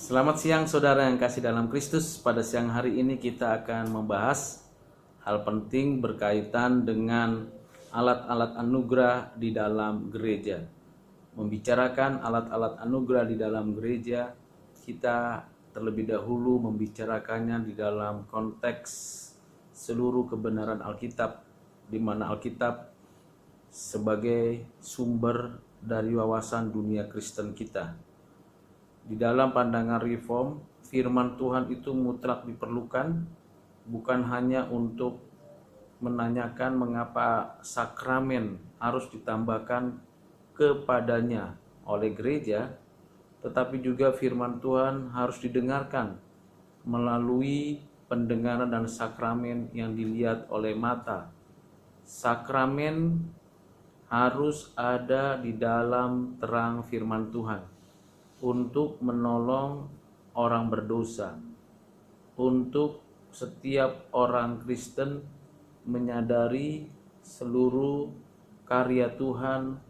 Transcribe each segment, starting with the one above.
Selamat siang saudara yang kasih dalam Kristus. Pada siang hari ini kita akan membahas hal penting berkaitan dengan alat-alat anugerah di dalam gereja. Membicarakan alat-alat anugerah di dalam gereja, kita terlebih dahulu membicarakannya di dalam konteks seluruh kebenaran Alkitab, di mana Alkitab sebagai sumber dari wawasan dunia Kristen kita. Di dalam pandangan reform, firman Tuhan itu mutlak diperlukan, bukan hanya untuk menanyakan mengapa sakramen harus ditambahkan kepadanya oleh gereja, tetapi juga firman Tuhan harus didengarkan melalui pendengaran dan sakramen yang dilihat oleh mata. Sakramen harus ada di dalam terang firman Tuhan untuk menolong orang berdosa, untuk setiap orang Kristen menyadari seluruh karya Tuhan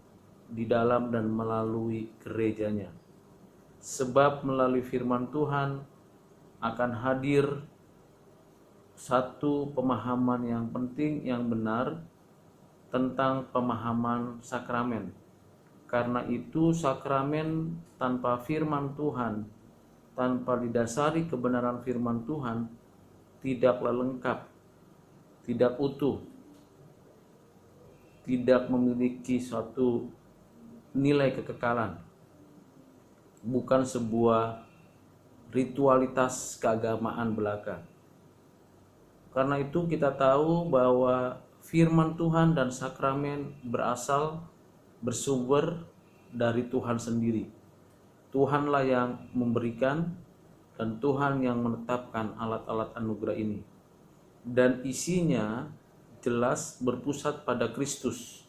di dalam dan melalui gerejanya. Sebab melalui firman Tuhan akan hadir satu pemahaman yang penting, yang benar tentang pemahaman sakramen. Karena itu sakramen tanpa firman Tuhan, tanpa didasari kebenaran firman Tuhan, tidaklah lengkap, tidak utuh, tidak memiliki suatu nilai kekekalan. Bukan sebuah ritualitas keagamaan belaka. Karena itu kita tahu bahwa firman Tuhan dan sakramen bersumber dari Tuhan sendiri. Tuhanlah yang memberikan dan Tuhan yang menetapkan alat-alat anugerah ini. Dan isinya jelas berpusat pada Kristus,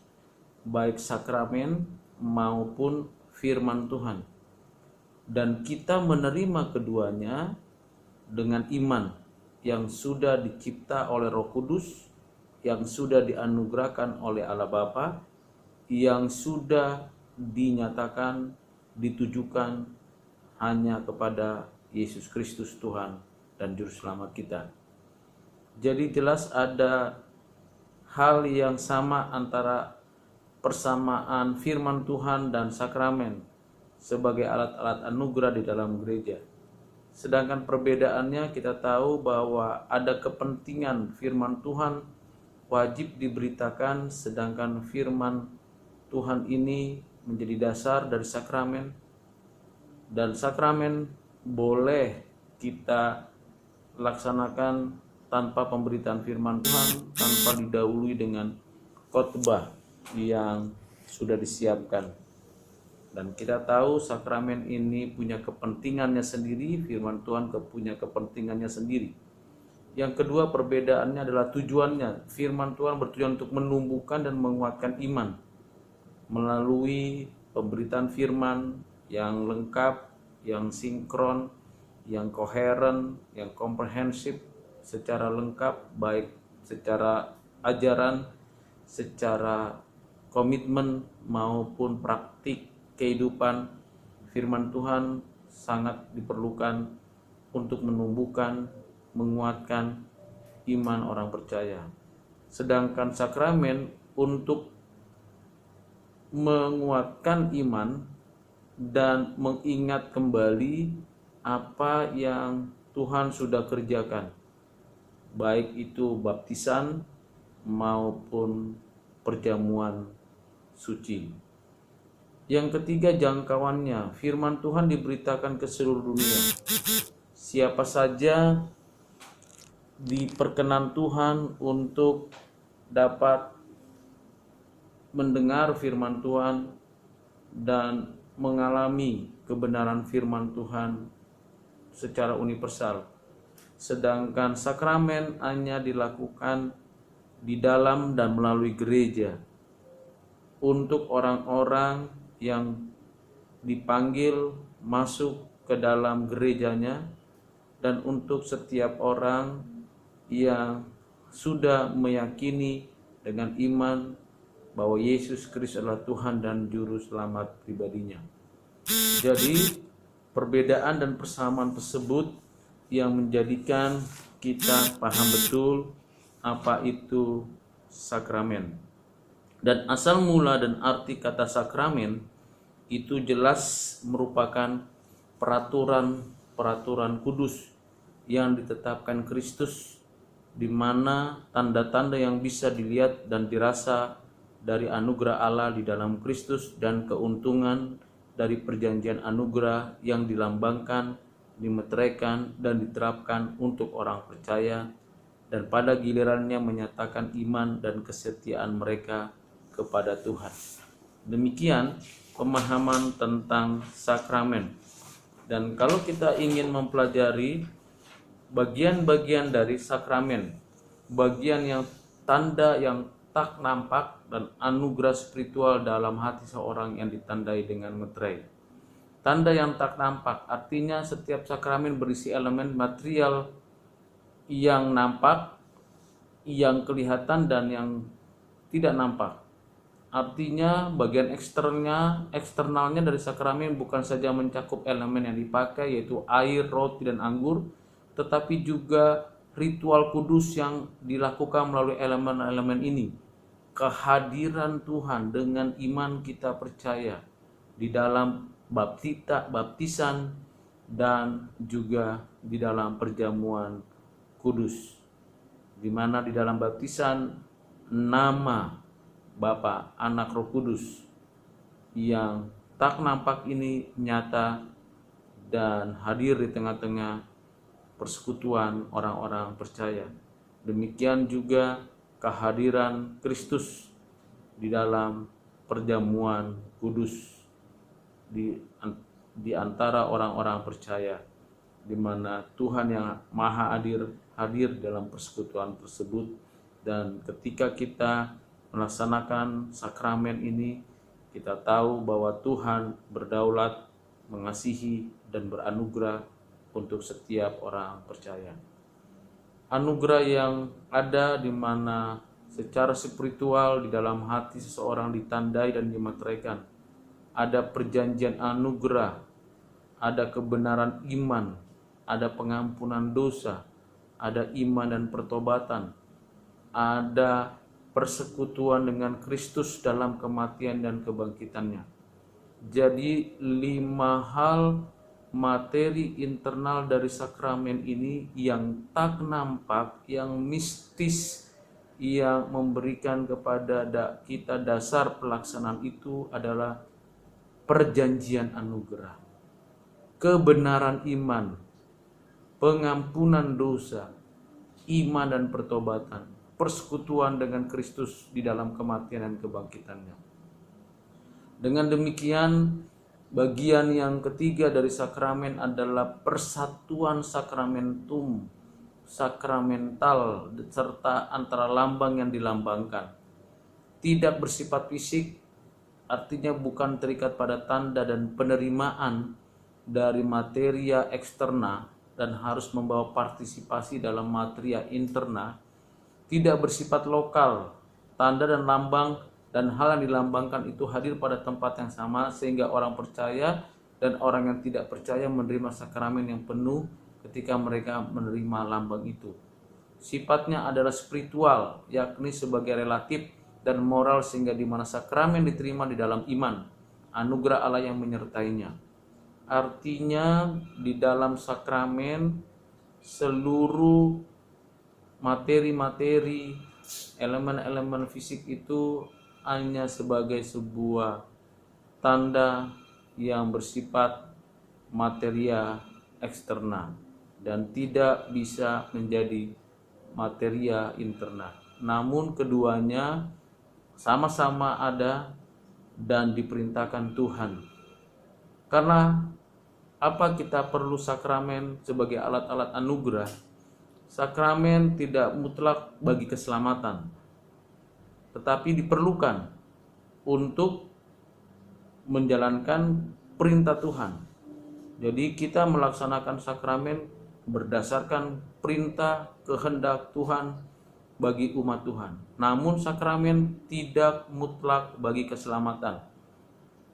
baik sakramen maupun firman Tuhan. Dan kita menerima keduanya dengan iman yang sudah dicipta oleh Roh Kudus, yang sudah dianugerahkan oleh Allah Bapa, yang sudah dinyatakan, ditujukan hanya kepada Yesus Kristus Tuhan dan Juru Selamat kita. Jadi jelas ada hal yang sama antara persamaan firman Tuhan dan sakramen sebagai alat-alat anugerah di dalam gereja. Sedangkan perbedaannya kita tahu bahwa ada kepentingan firman Tuhan wajib diberitakan, sedangkan firman Tuhan ini menjadi dasar dari sakramen, dan sakramen boleh kita laksanakan tanpa pemberitaan firman Tuhan, tanpa didahului dengan khotbah yang sudah disiapkan. Dan kita tahu sakramen ini punya kepentingannya sendiri, firman Tuhan punya kepentingannya sendiri. Yang kedua, perbedaannya adalah tujuannya. Firman Tuhan bertujuan untuk menumbuhkan dan menguatkan iman melalui pemberitaan firman yang lengkap, yang sinkron, yang koheren, yang komprehensif secara lengkap, baik secara ajaran, secara komitmen maupun praktik kehidupan. Firman Tuhan sangat diperlukan untuk menumbuhkan, menguatkan iman orang percaya. Sedangkan sakramen untuk menguatkan iman dan mengingat kembali apa yang Tuhan sudah kerjakan, baik itu baptisan maupun perjamuan suci. Yang ketiga, jangkauannya. Firman Tuhan diberitakan ke seluruh dunia. Siapa saja diperkenan Tuhan untuk dapat mendengar firman Tuhan dan mengalami kebenaran firman Tuhan secara universal. Sedangkan sakramen hanya dilakukan di dalam dan melalui gereja untuk orang-orang yang dipanggil masuk ke dalam gerejanya, dan untuk setiap orang yang sudah meyakini dengan iman bahwa Yesus Kristus adalah Tuhan dan Juru Selamat pribadinya. Jadi perbedaan dan persamaan tersebut yang menjadikan kita paham betul apa itu sakramen. Dan asal mula dan arti kata sakramen itu jelas merupakan peraturan kudus yang ditetapkan Kristus, di mana tanda-tanda yang bisa dilihat dan dirasa dari anugerah Allah di dalam Kristus dan keuntungan dari perjanjian anugerah yang dilambangkan, dimeteraikan, dan diterapkan untuk orang percaya, dan pada gilirannya menyatakan iman dan kesetiaan mereka kepada Tuhan. Demikian pemahaman tentang sakramen. Dan kalau kita ingin mempelajari bagian-bagian dari sakramen, bagian yang tanda yang tak nampak dan anugerah spiritual dalam hati seorang yang ditandai dengan meterai. Tanda yang tak nampak artinya setiap sakramen berisi elemen material yang nampak, yang kelihatan, dan yang tidak nampak. Artinya bagian eksternalnya dari sakramen bukan saja mencakup elemen yang dipakai yaitu air, roti, dan anggur, tetapi juga ritual kudus yang dilakukan melalui elemen-elemen ini. Kehadiran Tuhan dengan iman kita percaya di dalam baptisan dan juga di dalam perjamuan kudus, di mana di dalam baptisan nama Bapa, Anak, Roh Kudus yang tak nampak ini nyata dan hadir di tengah-tengah persekutuan orang-orang percaya. Demikian juga kehadiran Kristus di dalam perjamuan kudus di antara orang-orang percaya, di mana Tuhan yang Maha hadir dalam persekutuan tersebut. Dan ketika kita melaksanakan sakramen ini, kita tahu bahwa Tuhan berdaulat, mengasihi, dan beranugerah untuk setiap orang percaya. Anugerah yang ada di mana secara spiritual di dalam hati seseorang ditandai dan dimeteraikan. Ada perjanjian anugerah, ada kebenaran iman, ada pengampunan dosa, ada iman dan pertobatan, ada persekutuan dengan Kristus dalam kematian dan kebangkitannya. Jadi 5 hal materi internal dari sakramen ini yang tak nampak, yang mistis, yang memberikan kepada kita dasar pelaksanaan itu adalah perjanjian anugerah, kebenaran iman, pengampunan dosa, iman dan pertobatan, persekutuan dengan Kristus di dalam kematian dan kebangkitannya. Dengan demikian, bagian yang ketiga dari sakramen adalah persatuan sakramental serta antara lambang yang dilambangkan. Tidak bersifat fisik, artinya bukan terikat pada tanda dan penerimaan dari materia eksterna dan harus membawa partisipasi dalam materia interna. Tidak bersifat lokal, tanda dan lambang dan hal yang dilambangkan itu hadir pada tempat yang sama sehingga orang percaya dan orang yang tidak percaya menerima sakramen yang penuh ketika mereka menerima lambang itu. Sifatnya adalah spiritual, yakni sebagai relatif dan moral sehingga di mana sakramen diterima di dalam iman, anugerah Allah yang menyertainya. Artinya di dalam sakramen seluruh materi-materi, elemen-elemen fisik itu hanya sebagai sebuah tanda yang bersifat materia eksterna dan tidak bisa menjadi materia interna. Namun keduanya sama-sama ada dan diperintahkan Tuhan. Karena apa kita perlu sakramen sebagai alat-alat anugerah? Sakramen tidak mutlak bagi keselamatan, tetapi diperlukan untuk menjalankan perintah Tuhan. Jadi kita melaksanakan sakramen berdasarkan perintah kehendak Tuhan bagi umat Tuhan. Namun sakramen tidak mutlak bagi keselamatan.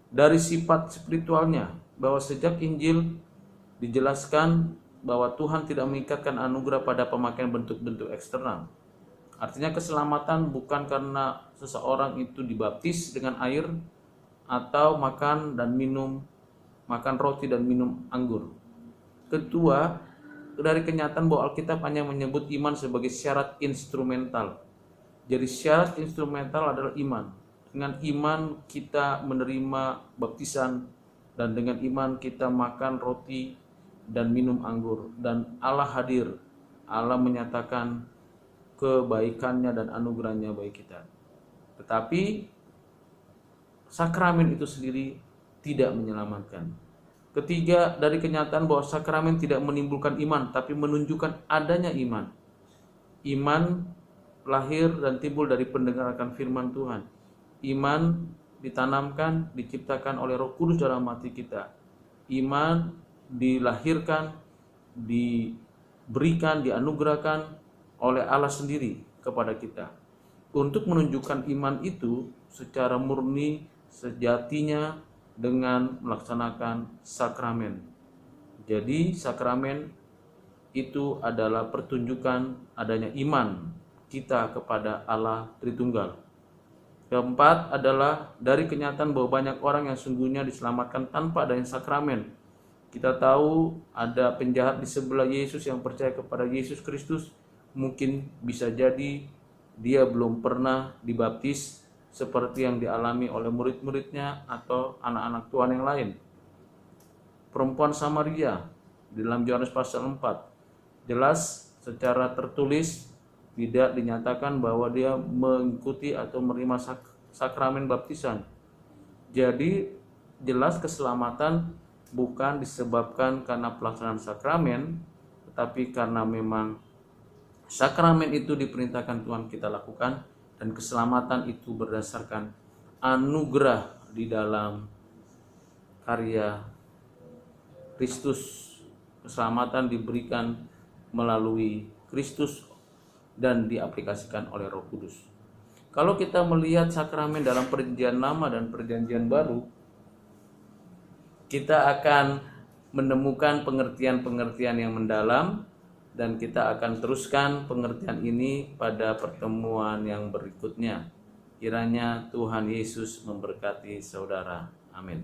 Dari sifat spiritualnya, bahwa sejak Injil dijelaskan bahwa Tuhan tidak mengikatkan anugerah pada pemakaian bentuk-bentuk eksternal. Artinya keselamatan bukan karena seseorang itu dibaptis dengan air atau makan roti dan minum anggur. Kedua, dari kenyataan bahwa Alkitab hanya menyebut iman sebagai syarat instrumental. Jadi syarat instrumental adalah iman. Dengan iman kita menerima baptisan, dan dengan iman kita makan roti dan minum anggur, dan Allah hadir. Allah menyatakan kebaikannya dan anugerahnya bagi kita. Tetapi sakramen itu sendiri tidak menyelamatkan. Ketiga, dari kenyataan bahwa sakramen tidak menimbulkan iman, tapi menunjukkan adanya iman. Iman lahir dan timbul dari pendengaran akan firman Tuhan. Iman ditanamkan, diciptakan oleh Roh Kudus dalam hati kita. Iman dilahirkan, diberikan, dianugerahkan oleh Allah sendiri kepada kita. Untuk menunjukkan iman itu secara murni sejatinya dengan melaksanakan sakramen. Jadi sakramen itu adalah pertunjukan adanya iman kita kepada Allah Tritunggal. Keempat adalah dari kenyataan bahwa banyak orang yang sungguhnya diselamatkan tanpa adanya sakramen. Kita tahu ada penjahat di sebelah Yesus yang percaya kepada Yesus Kristus. Mungkin bisa jadi dia belum pernah dibaptis seperti yang dialami oleh murid-muridnya atau anak-anak Tuhan yang lain. Perempuan Samaria di dalam Yohanes pasal 4 jelas secara tertulis tidak dinyatakan bahwa dia mengikuti atau menerima sakramen baptisan. Jadi jelas keselamatan bukan disebabkan karena pelaksanaan sakramen, tetapi karena memang sakramen itu diperintahkan Tuhan kita lakukan, dan keselamatan itu berdasarkan anugerah di dalam karya Kristus. Keselamatan diberikan melalui Kristus dan diaplikasikan oleh Roh Kudus. Kalau kita melihat sakramen dalam Perjanjian Lama dan Perjanjian Baru, kita akan menemukan pengertian-pengertian yang mendalam, dan kita akan teruskan pengertian ini pada pertemuan yang berikutnya. Kiranya Tuhan Yesus memberkati saudara. Amin.